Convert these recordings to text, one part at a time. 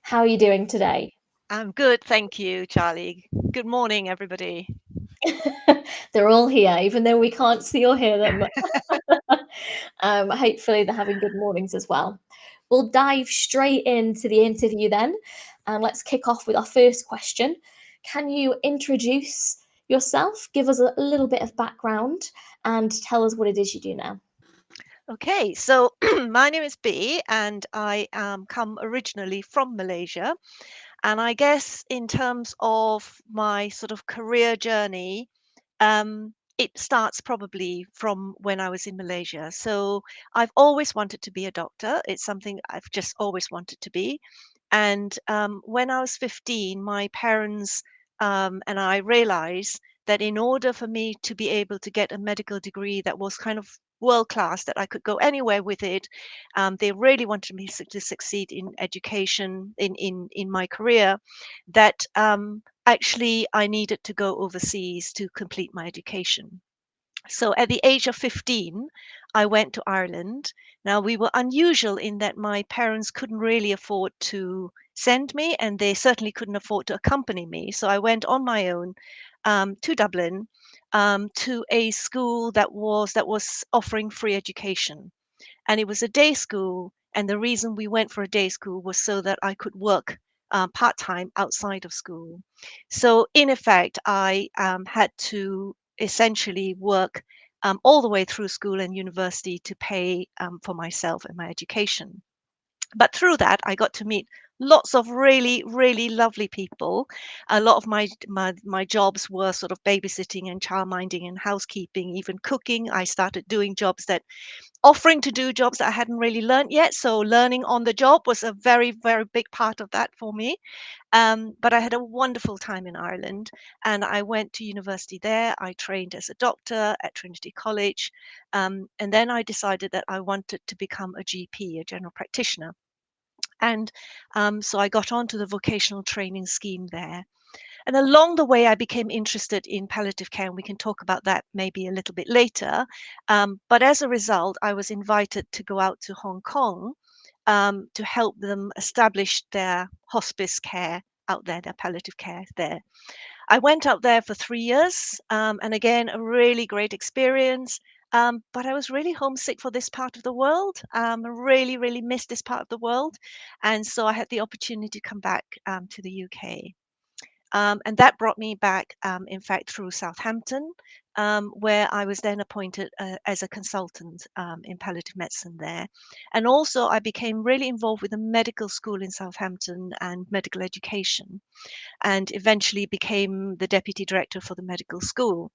How are you doing today? I'm good, thank you, Charlie. Good morning, everybody. They're all here, even though we can't see or hear them. Hopefully, they're having good mornings as well. We'll dive straight into the interview then, and let's kick off with our first question. Can you introduce yourself, give us a little bit of background, and tell us what it is you do now? Okay, so my name is Bee, and I come originally from Malaysia. And I guess in terms of my sort of career journey, it starts probably from when I was in Malaysia. So I've always wanted to be a doctor. It's something I've just always wanted to be. And when I was 15, my parents and I realized that in order for me to be able to get a medical degree that was kind of world class, that I could go anywhere with it, they really wanted me to succeed in education, in my career, that actually I needed to go overseas to complete my education. So at the age of 15, I went to Ireland. Now, we were unusual in that my parents couldn't really afford to send me, and they certainly couldn't afford to accompany me. So I went on my own to Dublin, to a school that was offering free education, and it was a day school. And the reason we went for a day school was so that I could work part time outside of school. So, in effect, I had to essentially work all the way through school and university to pay for myself and my education. But through that, I got to meet lots of really, really lovely people. A lot of my jobs were sort of babysitting and childminding and housekeeping, even cooking. I started doing jobs that offering to do jobs that I hadn't really learned yet. So learning on the job was a very, very big part of that for me. But I had a wonderful time in Ireland, and I went to university there. I trained as a doctor at Trinity College. And then I decided that I wanted to become a GP, a general practitioner. And so I got onto the vocational training scheme there. And along the way, I became interested in palliative care, and we can talk about that maybe a little bit later. But as a result, I was invited to go out to Hong Kong to help them establish their hospice care out there, their palliative care there. I went out there for 3 years, and again, a really great experience. But I was really homesick for this part of the world. I really, really missed this part of the world. And so I had the opportunity to come back to the UK. And that brought me back, in fact, through Southampton, where I was then appointed as a consultant in palliative medicine there. And also, I became really involved with the medical school in Southampton and medical education, and eventually became the deputy director for the medical school.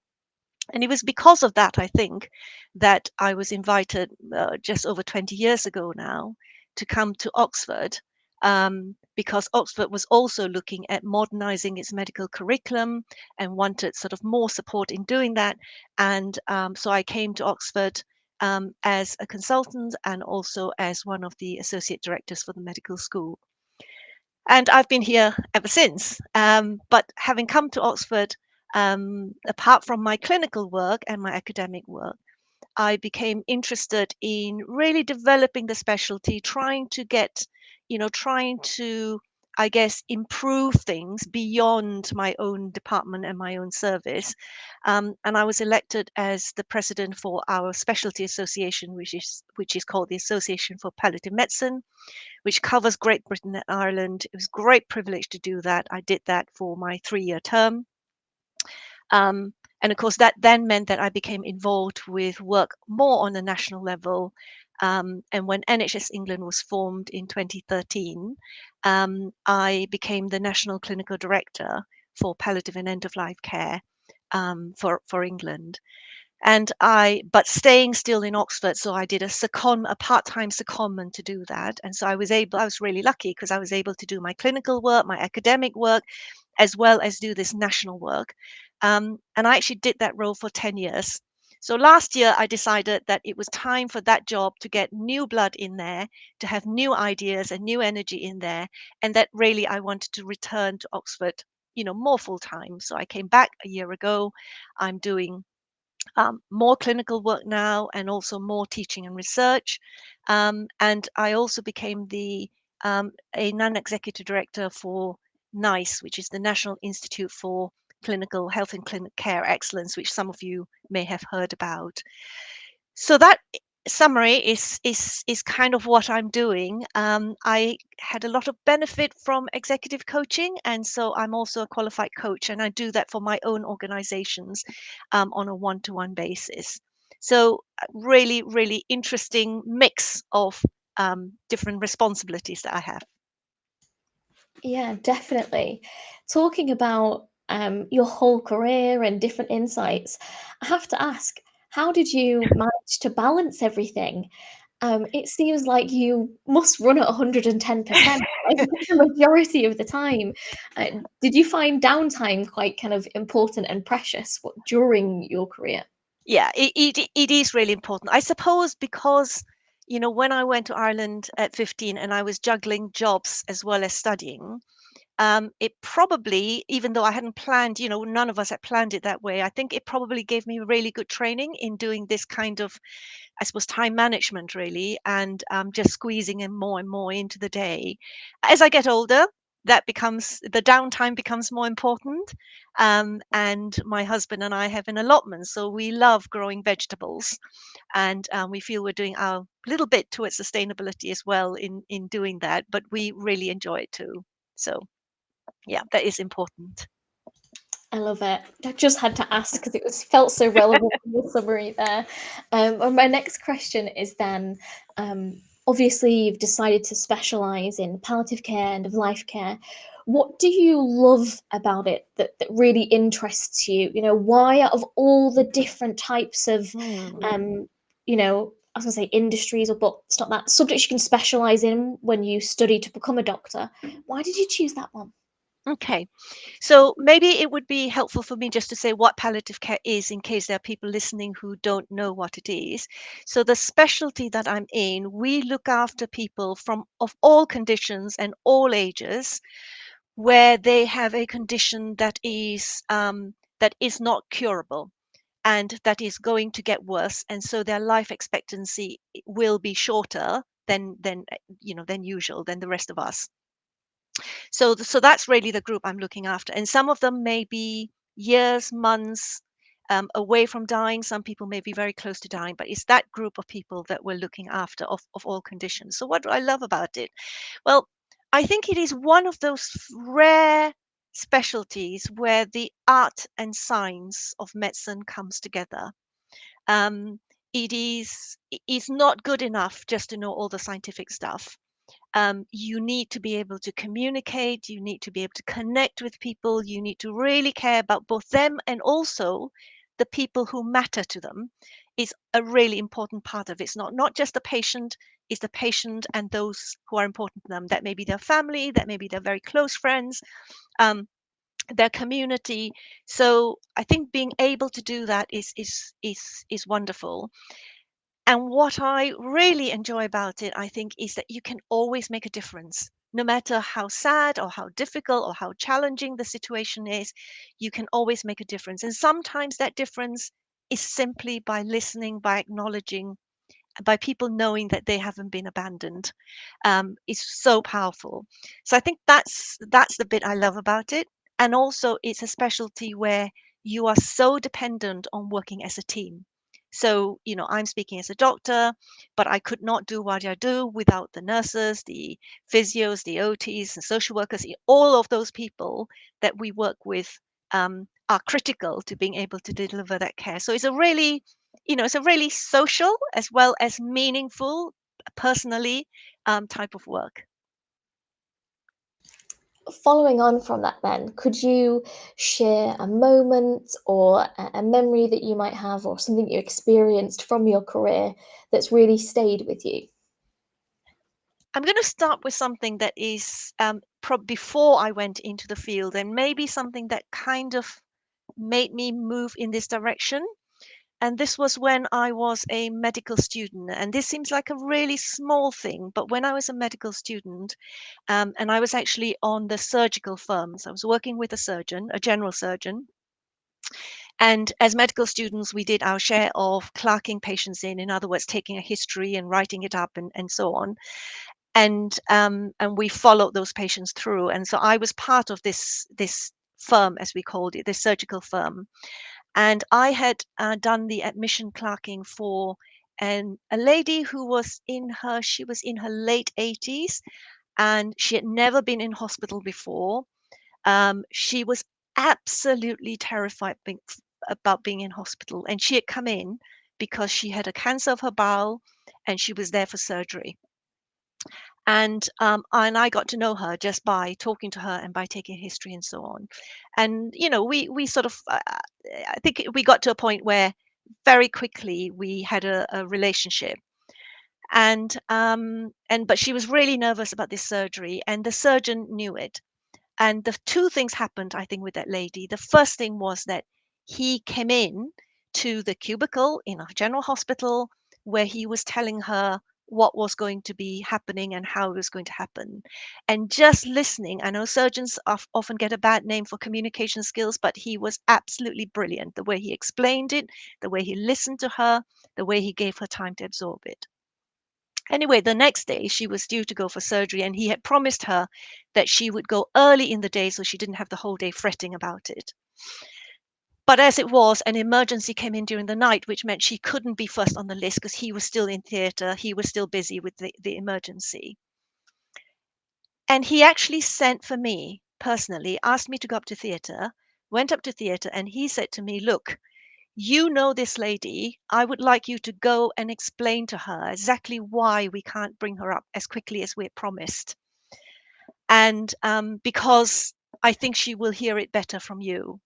And it was because of that, I think, that I was invited just over 20 years ago now to come to Oxford, because Oxford was also looking at modernizing its medical curriculum and wanted sort of more support in doing that. And so I came to Oxford as a consultant and also as one of the associate directors for the medical school. And I've been here ever since. But having come to Oxford, apart from my clinical work and my academic work, I became interested in really developing the specialty, trying to, I guess, improve things beyond my own department and my own service. And I was elected as the president for our specialty association, which is called the Association for Palliative Medicine, which covers Great Britain and Ireland. It was a great privilege to do that. I did that for my 3 year term. And of course, that then meant that I became involved with work more on a national level. And when NHS England was formed in 2013, I became the National Clinical Director for palliative and end of life care for England. But staying still in Oxford, so I did a part-time secondment to do that. And so I was really lucky because I was able to do my clinical work, my academic work, as well as do this national work. And I actually did that role for 10 years. So last year, I decided that it was time for that job to get new blood in there, to have new ideas and new energy in there, and that really I wanted to return to Oxford, more full time. So I came back a year ago. I'm doing more clinical work now and also more teaching and research. And I also became the a non-executive director for NICE, which is the National Institute for Clinical Health and Clinical Care Excellence, which some of you may have heard about. So that summary is kind of what I'm doing. I had a lot of benefit from executive coaching, and so I'm also a qualified coach, and I do that for my own organizations on a one-to-one basis. So really, really interesting mix of different responsibilities that I have. Yeah, definitely. Talking about your whole career and different insights, I have to ask, how did you manage to balance everything? It seems like you must run at 110% like, the majority of the time. Did you find downtime quite kind of important and precious during your career? Yeah, it is really important. I suppose because, when I went to Ireland at 15 and I was juggling jobs as well as studying, it probably, even though I hadn't planned, none of us had planned it that way, I think it probably gave me really good training in doing this kind of, I suppose, time management really, and just squeezing in more and more into the day. As I get older, that becomes the downtime becomes more important. And my husband and I have an allotment, so we love growing vegetables, and we feel we're doing our little bit towards sustainability as well in doing that. But we really enjoy it too. So yeah, that is important. I love it. I just had to ask because it was felt so relevant in the summary there. And my next question is then, obviously you've decided to specialize in palliative care, end of life care. What do you love about it that really interests you? You know, why out of all the different types of, Hmm. I was gonna say industries, or but it's not that subjects you can specialize in when you study to become a doctor. Why did you choose that one? Okay. So maybe it would be helpful for me just to say what palliative care is in case there are people listening who don't know what it is. So the specialty that I'm in, we look after people from of all conditions and all ages where they have a condition that is not curable and that is going to get worse, and so their life expectancy will be shorter than usual than the rest of us. So that's really the group I'm looking after. And some of them may be years, months away from dying. Some people may be very close to dying, but it's that group of people that we're looking after of all conditions. So what do I love about it? Well, I think it is one of those rare specialties where the art and science of medicine comes together. Um, it is not good enough just to know all the scientific stuff. You need to be able to communicate, you need to be able to connect with people, you need to really care about both them and also the people who matter to them is a really important part of it. It's not just the patient, it's the patient and those who are important to them. That may be their family, that may be their very close friends, um, their community. So I think being able to do that is wonderful. And what I really enjoy about it, I think, is that you can always make a difference. No matter how sad or how difficult or how challenging the situation is, you can always make a difference. And sometimes that difference is simply by listening, by acknowledging, by people knowing that they haven't been abandoned. Is so powerful. So I think that's the bit I love about it. And also, it's a specialty where you are so dependent on working as a team. So, I'm speaking as a doctor, but I could not do what I do without the nurses, the physios, the OTs, the social workers, all of those people that we work with are critical to being able to deliver that care. So it's a really social as well as meaningful, personally, type of work. Following on from that then, could you share a moment or a memory that you might have or something you experienced from your career that's really stayed with you? I'm going to start with something that is before I went into the field, and maybe something that kind of made me move in this direction. And this was when I was a medical student. And this seems like a really small thing, but when I was a medical student, and I was actually on the surgical firms, I was working with a surgeon, a general surgeon. And as medical students, we did our share of clerking patients in other words, taking a history and writing it up and so on. and we followed those patients through. And so I was part of this firm, as we called it, this surgical firm, and I had done the admission clerking for a lady who was in her late 80s, and she had never been in hospital before. She was absolutely terrified about being in hospital, and she had come in because she had a cancer of her bowel, and she was there for surgery. And I got to know her just by talking to her and by taking history and so on. And we sort of I think we got to a point where very quickly we had a relationship. And but she was really nervous about this surgery, and the surgeon knew it. And the two things happened, I think, with that lady. The first thing was that he came in to the cubicle in a general hospital where he was telling her what was going to be happening and how it was going to happen. And just listening, I know surgeons often get a bad name for communication skills, but he was absolutely brilliant. The way he explained it, the way he listened to her, the way he gave her time to absorb it. Anyway, the next day she was due to go for surgery, and he had promised her that she would go early in the day so she didn't have the whole day fretting about it. But as it was, an emergency came in during the night, which meant she couldn't be first on the list because he was still in theatre. He was still busy with the emergency. And he actually sent for me personally, asked me to go up to theatre, went up to theatre, and he said to me, "Look, you know this lady. I would like you to go and explain to her exactly why we can't bring her up as quickly as we're promised. And because I think she will hear it better from you."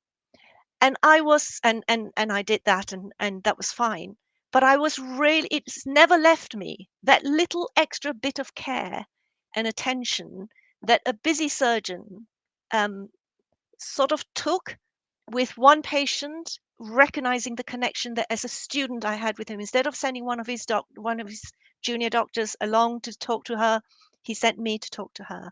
And I was, and I did that, and that was fine. But I was really, it's never left me, that little extra bit of care and attention that a busy surgeon um, sort of took with one patient, recognizing the connection that as a student I had with him. Instead of sending one of his junior doctors along to talk to her, he sent me to talk to her.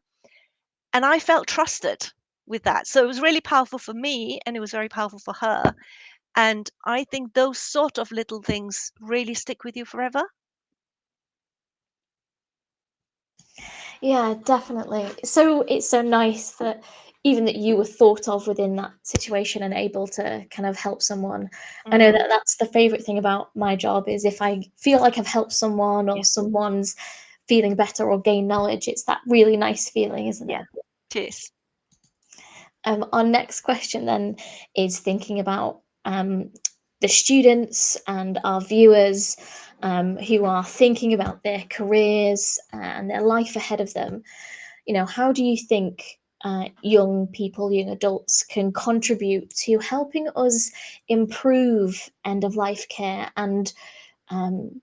And I felt trusted with that. So it was really powerful for me, and it was very powerful for her. And I think those sort of little things really stick with you forever. Yeah, definitely. So it's so nice that even that you were thought of within that situation and able to kind of help someone. I know Mm, that that's the favorite thing about my job is if I feel like I've helped someone yeah, or someone's feeling better or gain knowledge, it's that really nice feeling, isn't yeah, it? it is. Our next question then is thinking about the students and our viewers who are thinking about their careers and their life ahead of them. How do you think young people, young adults can contribute to helping us improve end of life care and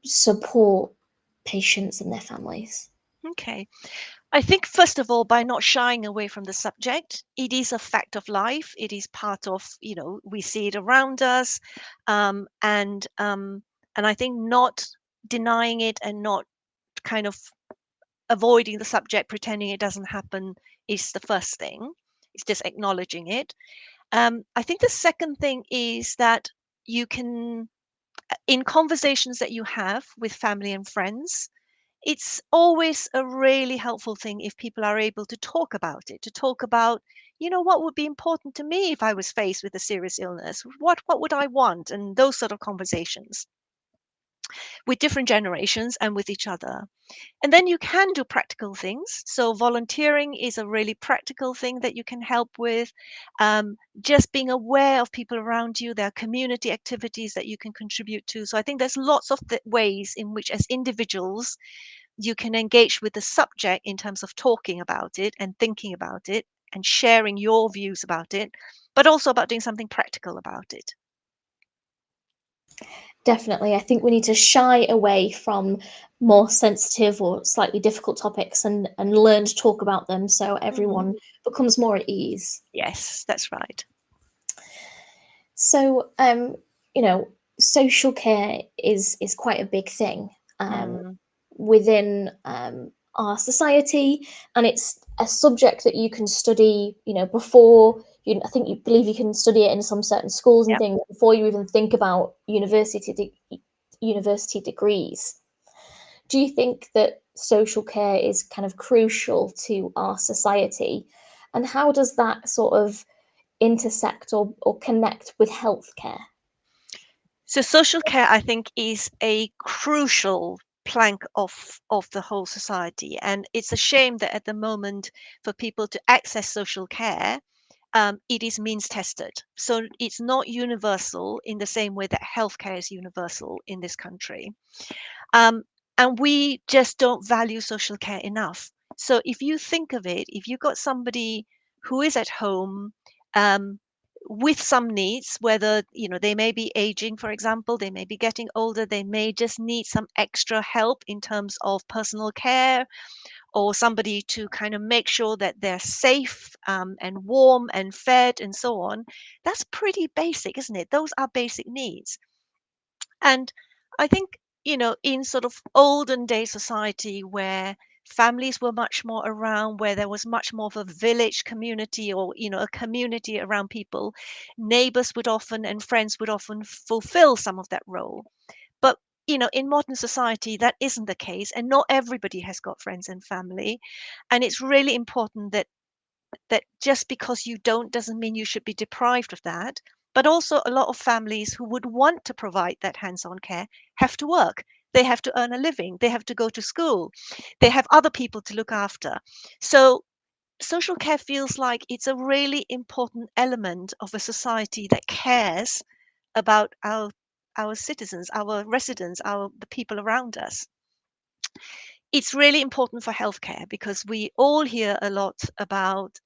support patients and their families? Okay. I think, first of all, by not shying away from the subject, it is a fact of life. It is part of, we see it around us. Um, and, um, and I think not denying it and not kind of avoiding the subject, pretending it doesn't happen is the first thing. It's just acknowledging it. I think the second thing is that you can, in conversations that you have with family and friends, it's always a really helpful thing if people are able to talk about it, to talk about, what would be important to me if I was faced with a serious illness? What would I want? And those sort of conversations with different generations and with each other. And then you can do practical things. So volunteering is a really practical thing that you can help with. Just being aware of people around you. There are community activities that you can contribute to. So I think there's lots of ways in which, as individuals, you can engage with the subject in terms of talking about it and thinking about it and sharing your views about it, but also about doing something practical about it. Definitely. I think we need to shy away from more sensitive or slightly difficult topics and learn to talk about them so Hmm. everyone becomes more at ease. Yes, that's right. So, social care is quite a big thing Mm, within our society, and it's a subject that you can study. Before you, I think you believe you can study it in some certain schools and yep. things before you even think about university degrees. Do you think that social care is kind of crucial to our society, and how does that sort of intersect or connect with healthcare? So social care, I think, is a crucial plank of the whole society, and it's a shame that at the moment for people to access social care, it is means tested. So it's not universal in the same way that healthcare is universal in this country. Um, and we just don't value social care enough. So if you think of it, if you've got somebody who is at home, um, with some needs, whether they may be aging, for example, they may be getting older, they may just need some extra help in terms of personal care, or somebody to kind of make sure that they're safe, and warm and fed and so on. That's pretty basic, isn't it? Those are basic needs. And I think, in sort of olden day society where families were much more around, where there was much more of a village community, or, a community around people, neighbors would often and friends would often fulfill some of that role. But, in modern society, that isn't the case. And not everybody has got friends and family. And it's really important that just because you don't doesn't mean you should be deprived of that. But also, a lot of families who would want to provide that hands on care have to work. They have to earn a living. They have to go to school. They have other people to look after. So, social care feels like it's a really important element of a society that cares about our citizens, our residents, the people around us. It's really important for healthcare because we all hear a lot about,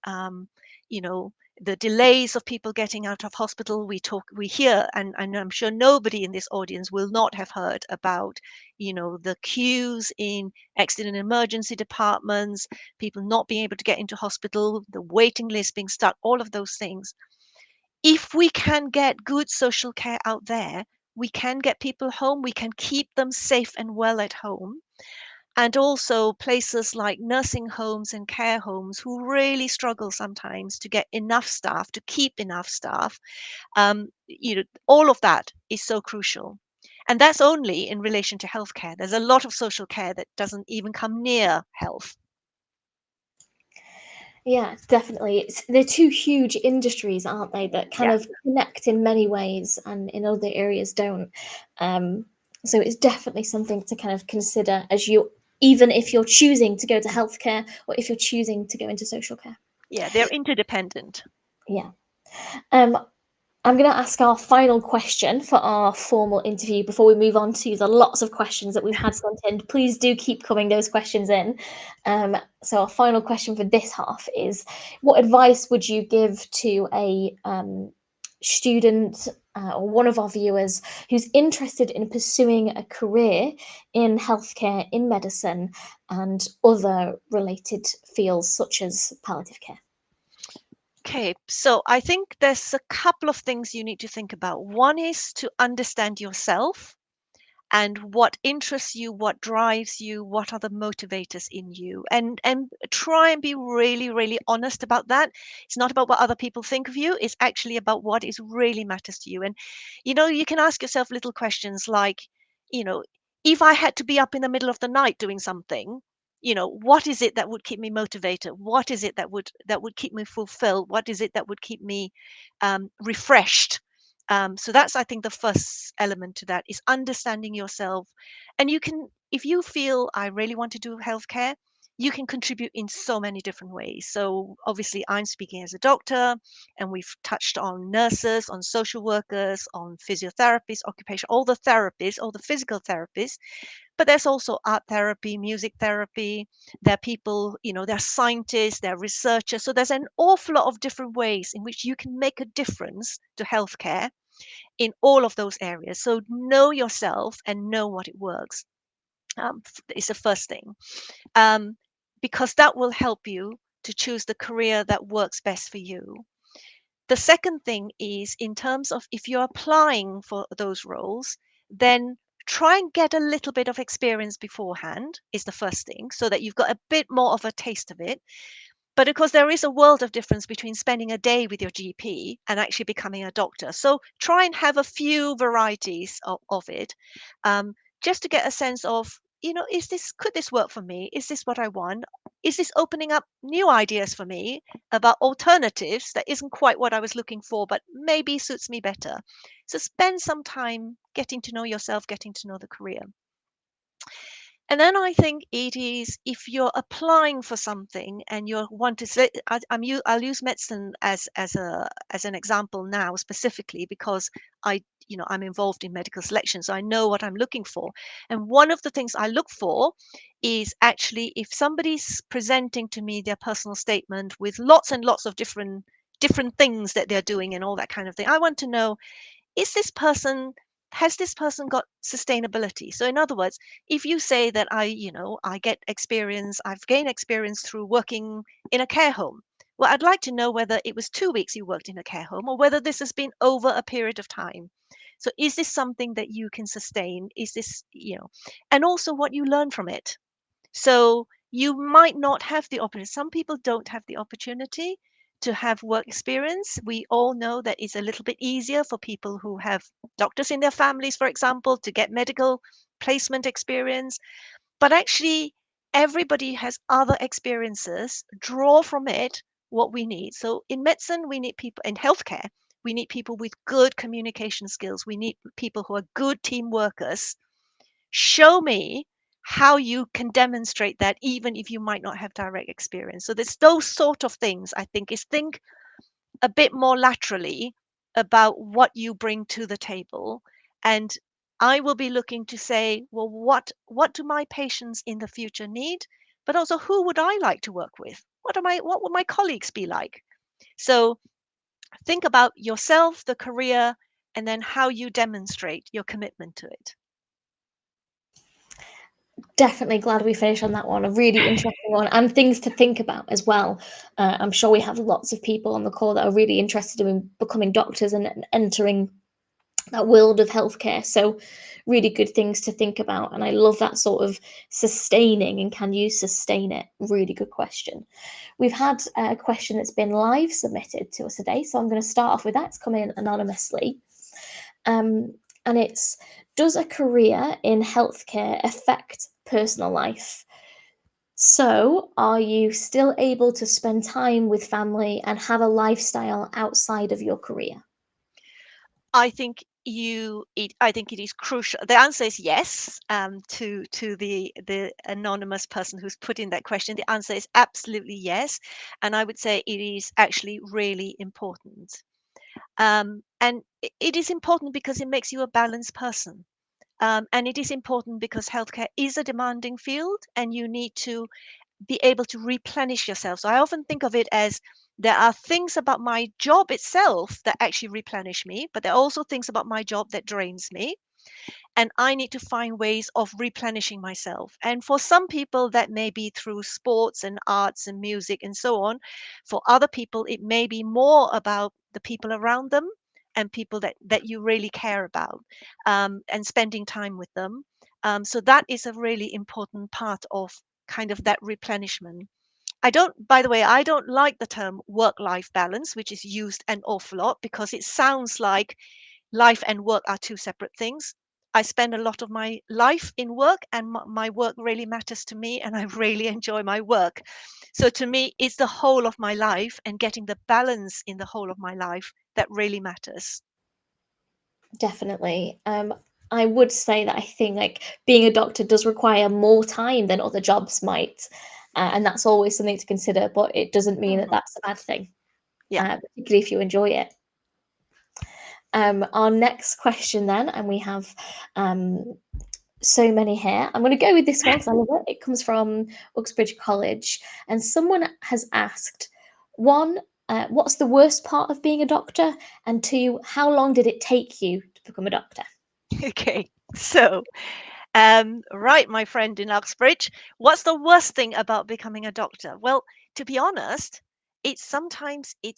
you know the delays of people getting out of hospital. We hear, and I'm sure nobody in this audience will not have heard about, the queues in accident and emergency departments, people not being able to get into hospital, the waiting list being stuck, all of those things. If we can get good social care out there, we can get people home, we can keep them safe and well at home. And also places like nursing homes and care homes who really struggle sometimes to get enough staff, to keep enough staff. All of that is so crucial. And that's only in relation to healthcare. There's a lot of social care that doesn't even come near health. Yeah, definitely. They're two huge industries, aren't they, that kind Yeah, of connect in many ways and in other areas don't. Um, so it's definitely something to kind of consider as you, even if you're choosing to go to healthcare or if you're choosing to go into social care. yeah, they're interdependent. Yeah. Um, I'm going to ask our final question for our formal interview before we move on to the lots of questions that we've had sent in. Please do keep coming those questions in. So, our final question for this half is, what advice would you give to a student or one of our viewers who's interested in pursuing a career in healthcare, in medicine, and other related fields such as palliative care? Okay, so I think there's a couple of things you need to think about. One is to understand yourself and what interests you, what drives you, what are the motivators in you, and try and be really, really honest about that. It's not about what other people think of you, it's actually about what is really matters to you. And you can ask yourself little questions like, you know if I had to be up in the middle of the night doing something, what is it that would keep me motivated? What is it that would keep me fulfilled? What is it that would keep me refreshed? So that's, I think, the first element to that is understanding yourself. And if you feel I really want to do healthcare, you can contribute in so many different ways. So obviously, I'm speaking as a doctor, and we've touched on nurses, on social workers, on physiotherapists, occupation, all the therapists, all the physical therapists. But there's also art therapy, music therapy. There are people, there are scientists, there are researchers. So there's an awful lot of different ways in which you can make a difference to healthcare in all of those areas. So know yourself and know what it works. Is the first thing, um, because that will help you to choose the career that works best for you. The second thing is, in terms of if you're applying for those roles, then try and get a little bit of experience beforehand, is the first thing, so that you've got a bit more of a taste of it. But of course, there is a world of difference between spending a day with your GP and actually becoming a doctor. So try and have a few varieties of it, um, just to get a sense of is this could this work for me? Is this what I want? Is this opening up new ideas for me about alternatives that isn't quite what I was looking for, but maybe suits me better? So spend some time getting to know yourself, getting to know the career. And then I think it is if you're applying for something and you want to say, I'll use medicine as an example now specifically because I'm involved in medical selection, so I know what I'm looking for. And one of the things I look for is actually if somebody's presenting to me their personal statement with lots and lots of different things that they're doing and all that kind of thing. I want to know, is this person has this person got sustainability? So in other words, if you say that I get experience, I've gained experience through working in a care home. Well, I'd like to know whether it was 2 weeks you worked in a care home or whether this has been over a period of time. So is this something that you can sustain? Is this, and also what you learn from it. So you might not have the opportunity. Some people don't have the opportunity to have work experience. We all know that it's a little bit easier for people who have doctors in their families, for example, to get medical placement experience. But actually, everybody has other experiences. Draw from it what we need. So in medicine, we need people in healthcare. We need people with good communication skills. We need people who are good team workers. Show me how you can demonstrate that even if you might not have direct experience. So there's those sort of things. I think is think a bit more laterally about what you bring to the table, and I will be looking to say, well, what do my patients in the future need, but also who would I like to work with? What would my colleagues be like? So think about yourself, the career, and then how you demonstrate your commitment to it. Definitely glad we finished on that one. A really interesting one, and things to think about as well. I'm sure we have lots of people on the call that are really interested in becoming doctors and entering that world of healthcare. So, really good things to think about. And I love that sort of sustaining and can you sustain it? Really good question. We've had a question that's been live submitted to us today. So, I'm going to start off with that. It's coming in anonymously. Um, and it's, does a career in healthcare affect personal life? So, are you still able to spend time with family and have a lifestyle outside of your career? I think it is crucial. The answer is yes. To the anonymous person who's put in that question, the answer is absolutely yes, and I would say it is actually really important. And it is important because it makes you a balanced person. And it is important because healthcare is a demanding field, and you need to be able to replenish yourself. So I often think of it as there are things about my job itself that actually replenish me, but there are also things about my job that drains me. And I need to find ways of replenishing myself. And for some people, that may be through sports and arts and music and so on. For other people, it may be more about the people around them and people that you really care about, and spending time with them. So that is a really important part of kind of that replenishment. By the way, I don't like the term work life balance, which is used an awful lot because it sounds like life and work are two separate things. I spend a lot of my life in work, and my work really matters to me, and I really enjoy my work. So to me, it's the whole of my life and getting the balance in the whole of my life that really matters. Definitely. I would say that I think like being a doctor does require more time than other jobs might, and that's always something to consider. But it doesn't mean that Mhm. that's a bad thing, Yeah. particularly if you enjoy it. Our next question, then, and we have so many here. I'm going to go with this one because I love it. It comes from Uxbridge College, and someone has asked, one, what's the worst part of being a doctor? And two, how long did it take you to become a doctor? Okay. So, right, my friend in Uxbridge, what's the worst thing about becoming a doctor? Well, to be honest, it's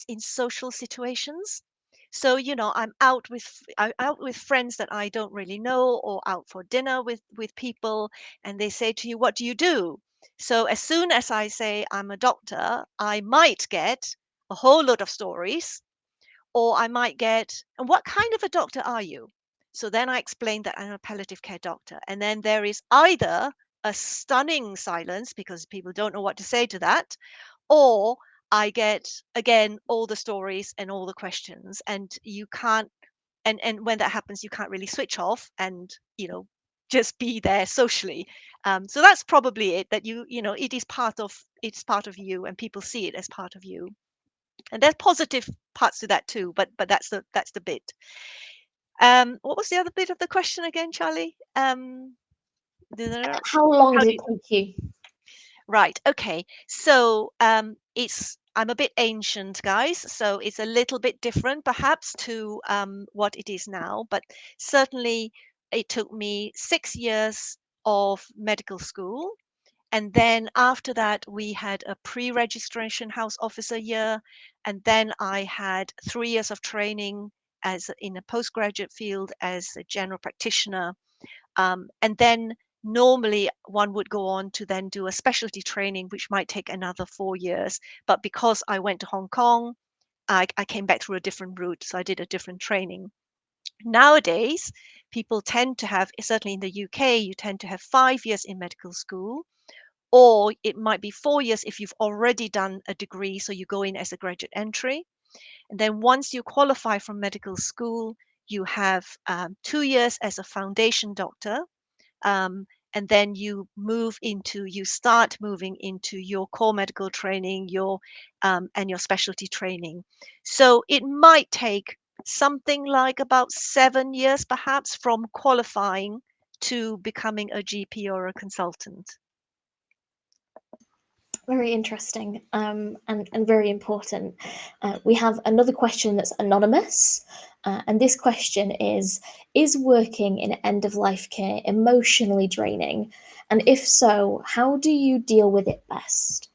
in social situations. So, I'm out with friends that I don't really know, or out for dinner with people, and they say to you, "What do you do?" So, as soon as I say I'm a doctor, I might get a whole lot of stories, or I might get, and what kind of a doctor are you? So then I explain that I'm a palliative care doctor. And then there is either a stunning silence because people don't know what to say to that, or I get again all the stories and all the questions, and you can't, and when that happens, you can't really switch off and, just be there socially. So that's probably it, that it's part of you, and people see it as part of you. And there's positive parts to that too, but that's the bit. What was the other bit of the question again, Charlie? How long How did do it take you? Right. Okay. So I'm a bit ancient, guys. So it's a little bit different, perhaps, to what it is now. But certainly, it took me 6 years of medical school, and then after that, we had a pre-registration house officer year, and then I had 3 years of training as in a postgraduate field as a general practitioner, and then normally one would go on to then do a specialty training, which might take another 4 years. But because I went to Hong Kong, I came back through a different route. So I did a different training. Nowadays, people tend to have, certainly in the UK, you tend to have 5 years in medical school, or it might be 4 years if you've already done a degree. So you go in as a graduate entry. And then once you qualify from medical school, you have 2 years as a foundation doctor, um, and then you start moving into your core medical training, your and your specialty training. So it might take something like about 7 years perhaps from qualifying to becoming a GP or a consultant. Very interesting, and very important. We have another question that's anonymous, and this question is working in end of life care emotionally draining? And if so, how do you deal with it best?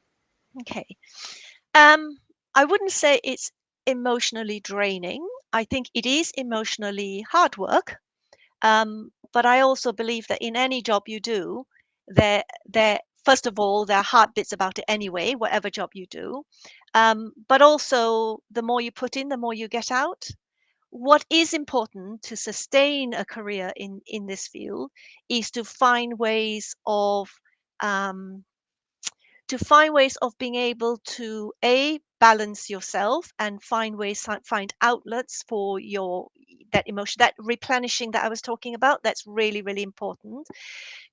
Okay. um I wouldn't say it's emotionally draining. I think it is emotionally hard work. But I also believe that in any job you do, there first of all, there are hard bits about it anyway, whatever job you do. But also, the more you put in, the more you get out. What is important to sustain a career in this field is um, to find ways of being able to balance yourself and find outlets for your that emotion, that replenishing that I was talking about. That's really, really important,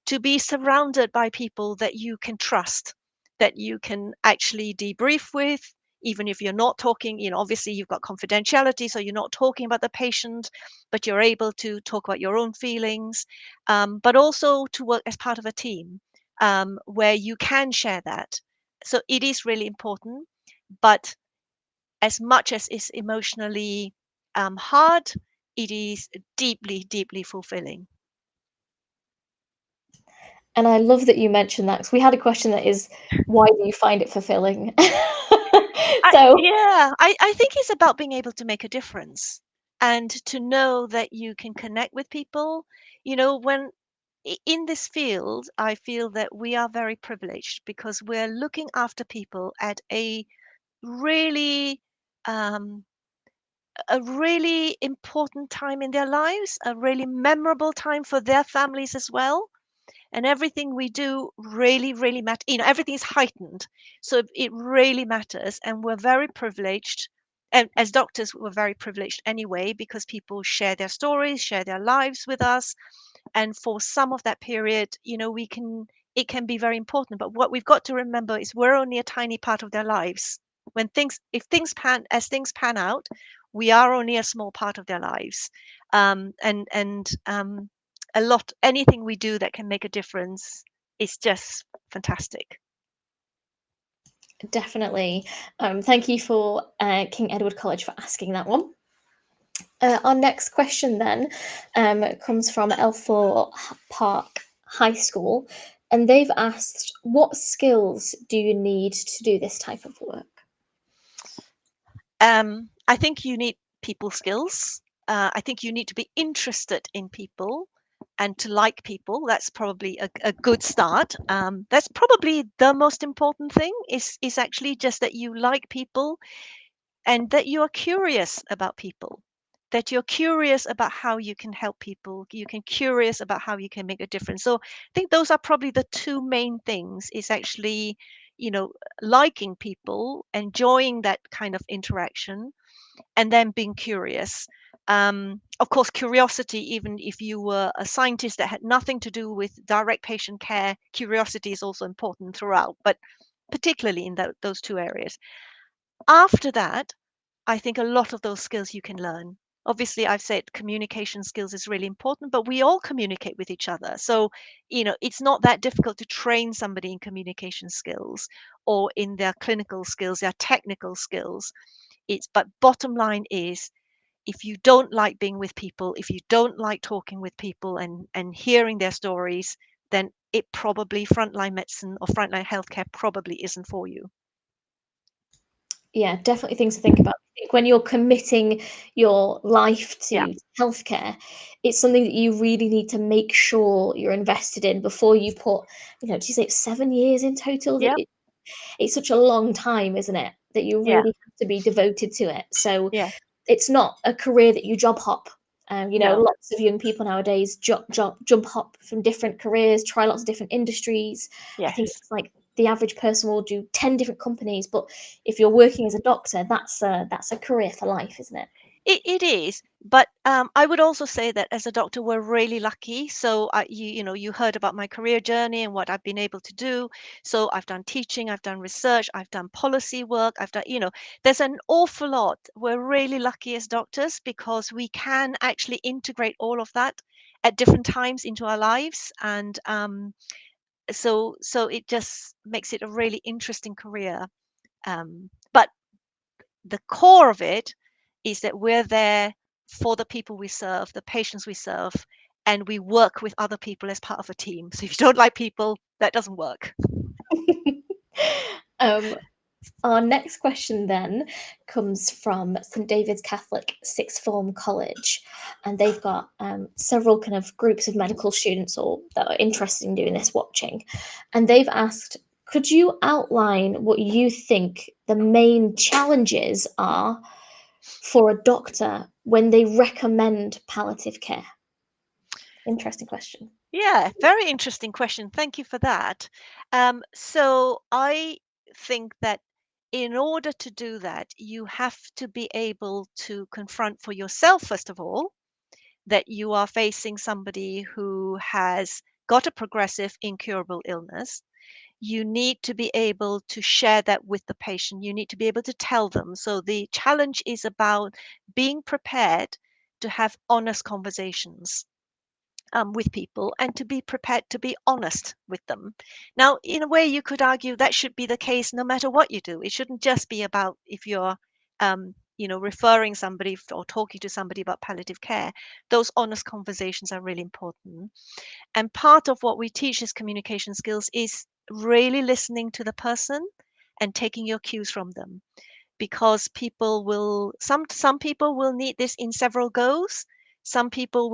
to be surrounded by people that you can trust, that you can actually debrief with, even if you're not talking. Obviously you've got confidentiality, so you're not talking about the patient, but you're able to talk about your own feelings, but also to work as part of a team, where you can share that. So it is really important, but as much as it's emotionally hard, it is deeply, deeply fulfilling. And I love that you mentioned that because we had a question that is, why do you find it fulfilling? So I think it's about being able to make a difference and to know that you can connect with people. When in this field, I feel that we are very privileged because we're looking after people at really, um, a really important time in their lives, a really memorable time for their families as well, and everything we do really, really matter. Everything is heightened, so it really matters, and we're very privileged. And as doctors, we're very privileged anyway, because people share their stories, share their lives with us, and for some of that period, we can it can be very important. But what we've got to remember is we're only a tiny part of their lives. If things pan out, we are only a small part of their lives. And a lot anything we do that can make a difference is just fantastic. definitely, thank you for King Edward College for asking that one. Our next question then comes from Elthorpe Park High School, and they've asked, what skills do you need to do this type of work? I think you need people skills. I think you need to be interested in people and to like people. That's probably a good start. That's probably the most important thing, is actually just that you like people and that you are curious about people, that you're curious about how you can help people. You can curious about how you can make a difference. So I think those are probably the two main things is actually, you know, liking people, enjoying that kind of interaction, and then being curious. Of course, curiosity, even if you were a scientist that had nothing to do with direct patient care, curiosity is also important throughout, but particularly in those two areas. After that, I think a lot of those skills you can learn. Obviously, I've said communication skills is really important, but we all communicate with each other. So, it's not that difficult to train somebody in communication skills or in their clinical skills, their technical skills. But bottom line is, if you don't like being with people, if you don't like talking with people and hearing their stories, then it probably frontline medicine or frontline healthcare probably isn't for you. Yeah, definitely things to think about. I think when you're committing your life Yeah. to healthcare, it's something that you really need to make sure you're invested in before you put, do you say it's 7 years in total? Yep. It's such a long time, isn't it? That you Yeah. really have to be devoted to it. So Yeah. it's not a career that you job hop. No. Lots of young people nowadays jump hop from different careers, try lots of different industries. I think Yes. it's like the average person will do 10 different companies, but if you're working as a doctor, that's a career for life, isn't it? It is, but I would also say that as a doctor, we're really lucky. So you heard about my career journey and what I've been able to do. So I've done teaching, I've done research, I've done policy work, I've done, there's an awful lot. We're really lucky as doctors because we can actually integrate all of that at different times into our lives, and so it just makes it a really interesting career. But the core of it is that we're there for the people we serve, the patients we serve, and we work with other people as part of a team. So if you don't like people, that doesn't work. um, Our next question then comes from St David's Catholic Sixth Form College, and they've got several kind of groups of medical students or that are interested in doing this watching, and they've asked, could you outline what you think the main challenges are for a doctor when they recommend palliative care? Interesting question. Yeah, very interesting question. Thank you for that. So I think that in order to do that, you have to be able to confront for yourself, first of all, that you are facing somebody who has got a progressive, incurable illness. You need to be able to share that with the patient. You need to be able to tell them. So the challenge is about being prepared to have honest conversations with people and to be prepared to be honest with them. Now, in a way, you could argue that should be the case no matter what you do. It shouldn't just be about if you're referring somebody or talking to somebody about palliative care. Those honest conversations are really important. And part of what we teach as communication skills is really listening to the person and taking your cues from them, because some people will need this in several goes. Some people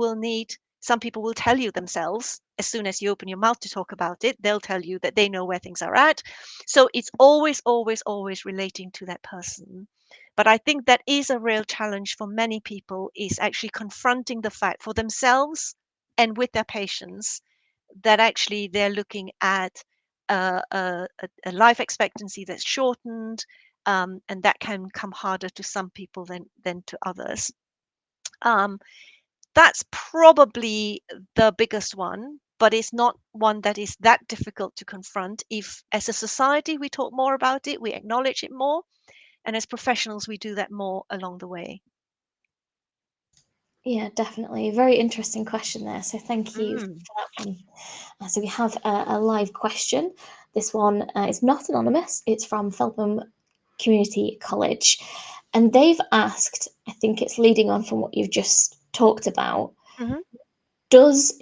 will tell you themselves as soon as you open your mouth to talk about it. They'll tell you that they know where things are at. So it's always relating to that person. But I think that is a real challenge for many people, is actually confronting the fact for themselves and with their patients that actually they're looking at a life expectancy that's shortened, and that can come harder to some people than to others. Um, that's probably the biggest one, but it's not one that is that difficult to confront. If, as a society, we talk more about it, we acknowledge it more, and as professionals, we do that more along the way. Yeah, definitely. Very interesting question there. So thank you for Mm. that one. So we have a live question. This one is not anonymous. It's from Felpham Community College. And they've asked, I think it's leading on from what you've just talked about, Hmm. does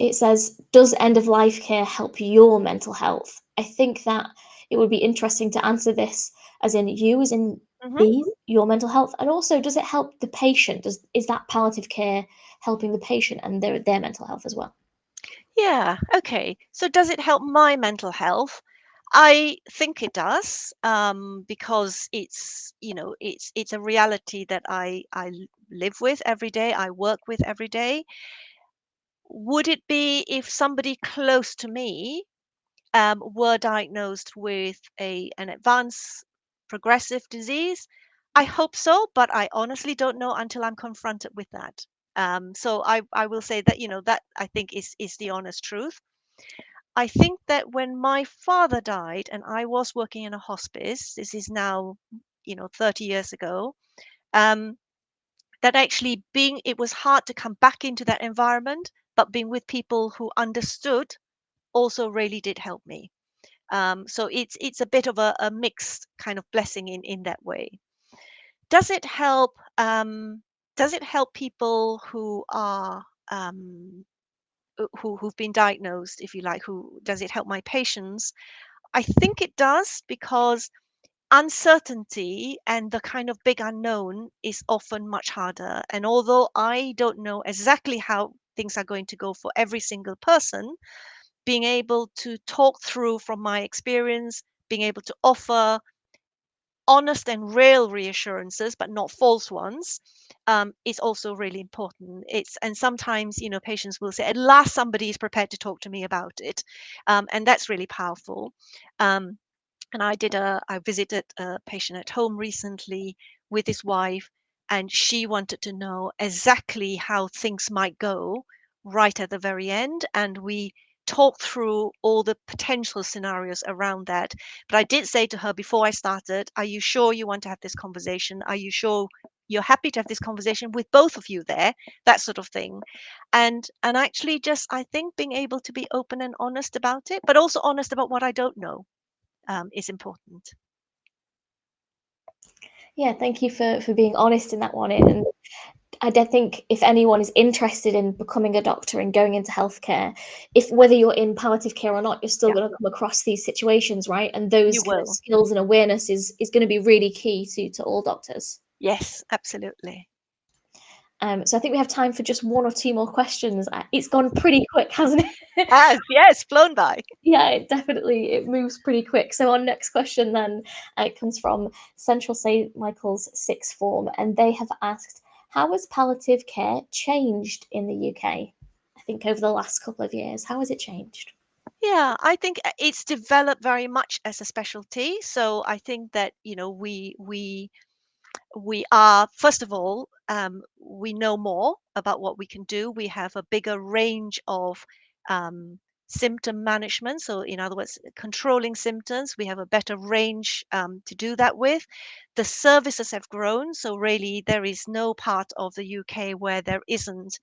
end of life care help your mental health? I think that it would be interesting to answer this as in you, as in Hmm. B, your mental health, and also does it help the patient? Is that palliative care helping the patient and their mental health as well? Yeah, okay. So does it help my mental health? I think it does, because it's a reality that I live with every day, I work with every day. Would it be if somebody close to me were diagnosed with an advanced progressive disease? I hope so, but I honestly don't know until I'm confronted with that. So I will say that, that I think is the honest truth. I think that when my father died and I was working in a hospice, this is now, 30 years ago, um, that actually it was hard to come back into that environment, but being with people who understood also really did help me. So it's a bit of a mixed kind of blessing in that way. Does it help? Does it help people who are who've been diagnosed, if you like? Who does it help my patients? I think it does because uncertainty and the kind of big unknown is often much harder. And although I don't know exactly how things are going to go for every single person, being able to talk through from my experience, being able to offer honest and real reassurances, but not false ones, is also really important. And sometimes patients will say, "At last, somebody is prepared to talk to me about it," and that's really powerful. Um, and I visited a patient at home recently with his wife, and she wanted to know exactly how things might go right at the very end, and we talked through all the potential scenarios around that. But I did say to her before I started, "Are you sure you want to have this conversation? Are you sure you're happy to have this conversation with both of you there?" That sort of thing. And actually, just I think being able to be open and honest about it, but also honest about what I don't know, is important. Yeah, thank you for being honest in that one. And I did think if anyone is interested in becoming a doctor and going into healthcare, if whether you're in palliative care or not, you're still Yeah, going to come across these situations, right? And you those kind of will. skills and awareness is going to be really key to all doctors. Yes, absolutely. So I think we have time for just one or two more questions. It's gone pretty quick, hasn't it? Has, yes, flown by. Yeah, it moves pretty quick. So our next question then comes from Central St Michael's sixth form, and they have asked, "How has palliative care changed in the UK? I think over the last couple of years, how has it changed?" Yeah, I think it's developed very much as a specialty. So I think that, we are, first of all, we know more about what we can do. We have a bigger range of um, symptom management. So, in other words, controlling symptoms, we have a better range to do that with. The services have grown. So, really, there is no part of the UK where there isn't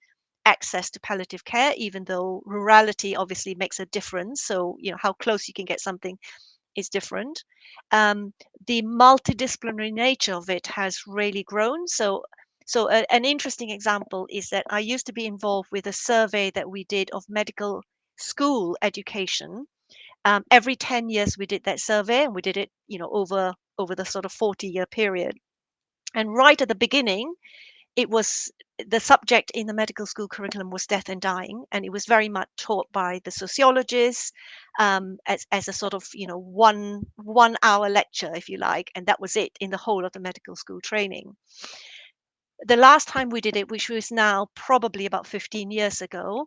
access to palliative care, even though rurality obviously makes a difference. So, how close you can get something is different. Um, the multidisciplinary nature of it has really grown. So, an interesting example is that I used to be involved with a survey that we did of medical school education. Every 10 years we did that survey, and we did it, over the sort of 40-year period. And right at the beginning, it was the subject in the medical school curriculum was death and dying, and it was very much taught by the sociologists, as a sort of, 1 hour lecture, if you like, and that was it in the whole of the medical school training. The last time we did it, which was now probably about 15 years ago,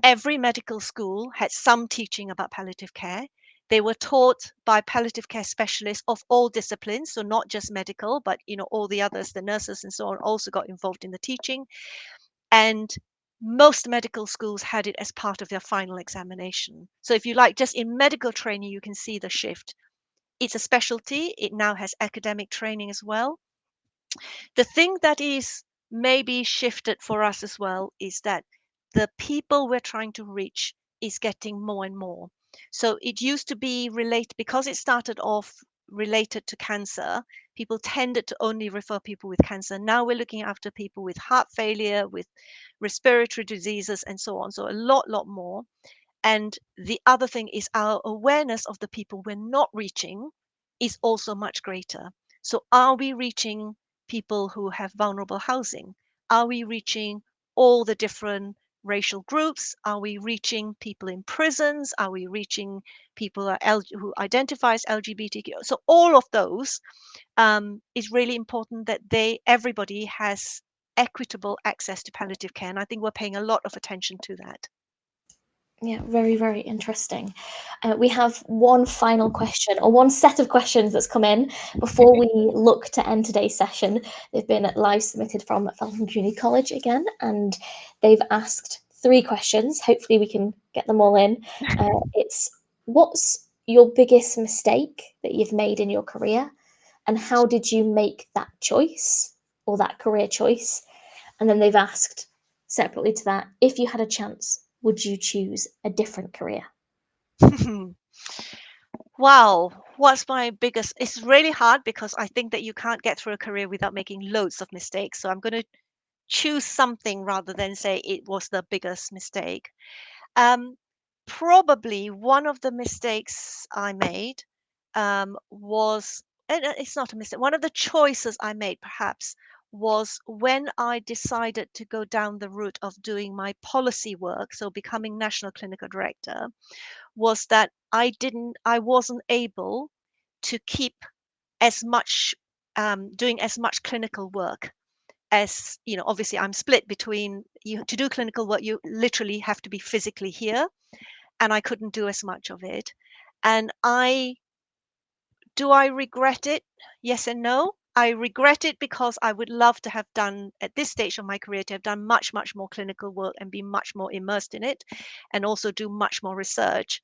every medical school had some teaching about palliative care. They were taught by palliative care specialists of all disciplines, so not just medical, but all the others, the nurses and so on, also got involved in the teaching. And most medical schools had it as part of their final examination. So if you like, just in medical training, you can see the shift. It's a specialty. It now has academic training as well. The thing that is maybe shifted for us as well is that the people we're trying to reach is getting more and more. So it used to be related, because it started off related to cancer, people tended to only refer people with cancer. Now we're looking after people with heart failure, with respiratory diseases, and so on. So a lot more. And the other thing is our awareness of the people we're not reaching is also much greater. So, are we reaching people who have vulnerable housing? Are we reaching all the different racial groups? Are we reaching people in prisons? Are we reaching people who identify as LGBTQ? So, all of those is really important that everybody has equitable access to palliative care. And I think we're paying a lot of attention to that. Yeah, very, very interesting. We have one final question, or one set of questions that's come in before we look to end today's session. They've been live submitted from Feltham Community College again, and they've asked three questions. Hopefully, we can get them all in. It's what's your biggest mistake that you've made in your career, and how did you make that choice or that career choice? And then they've asked separately to that, if you had a chance, would you choose a different career? Wow, what's my biggest? It's really hard because I think that you can't get through a career without making loads of mistakes. So I'm going to choose something rather than say it was the biggest mistake. Um, Probably one of the mistakes I made was, and it's not a mistake, one of the choices I made perhaps was when I decided to go down the route of doing my policy work, so becoming National Clinical Director, was that I wasn't able to keep as much, doing as much clinical work as, obviously I'm split between, you to do clinical work, you literally have to be physically here, and I couldn't do as much of it. And do I regret it? Yes and no. I regret it because I would love to have done, at this stage of my career, to have done much, much more clinical work and be much more immersed in it, and also do much more research.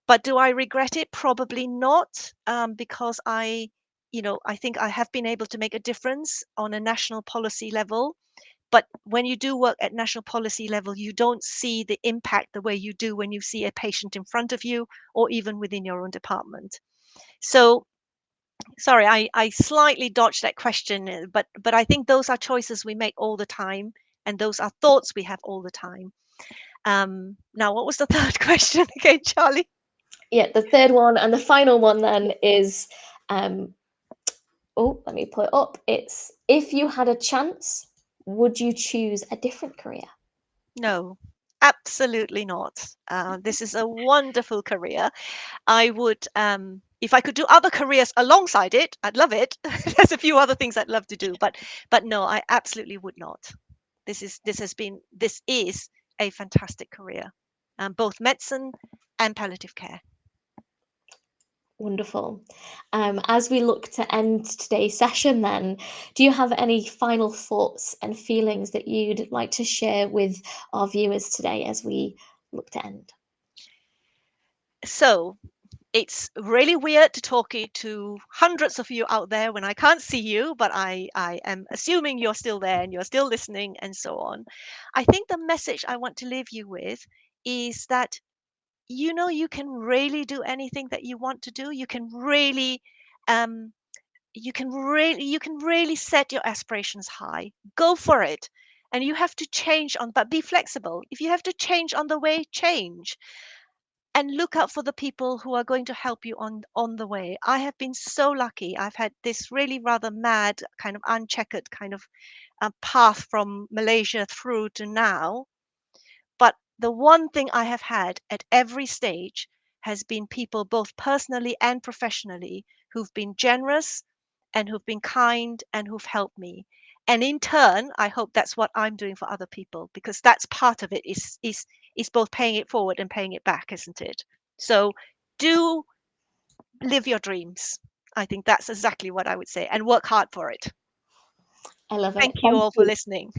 But do I regret it? Probably not, because I think I have been able to make a difference on a national policy level. But when you do work at national policy level, you don't see the impact the way you do when you see a patient in front of you or even within your own department. So, sorry, I slightly dodged that question, but I think those are choices we make all the time, and those are thoughts we have all the time. Now, what was the third question again, Charlie? Yeah, the third one and the final one then is, um, oh, let me pull it up. It's if you had a chance, would you choose a different career? No, absolutely not. This is a wonderful career. I would, if I could do other careers alongside it, I'd love it. There's a few other things I'd love to do, but no, I absolutely would not. This is a fantastic career, both medicine and palliative care. Wonderful. As we look to end today's session, then, do you have any final thoughts and feelings that you'd like to share with our viewers today as we look to end? So it's really weird to talk to hundreds of you out there when I can't see you, but I am assuming you're still there and you're still listening and so on. I think the message I want to leave you with is that you can really do anything that you want to do. Um, you can really set your aspirations high. Go for it. And you have to change on, but be flexible. If you have to change on the way, change, and look out for the people who are going to help you on the way. I have been so lucky. I've had this really rather mad kind of uncheckered kind of path from Malaysia through to now. But the one thing I have had at every stage has been people, both personally and professionally, who've been generous and who've been kind and who've helped me. And in turn, I hope that's what I'm doing for other people, because that's part of it, is both paying it forward and paying it back, isn't it? So do live your dreams. I think that's exactly what I would say, and work hard for it. I love it. Thank you Thank all for you. listening.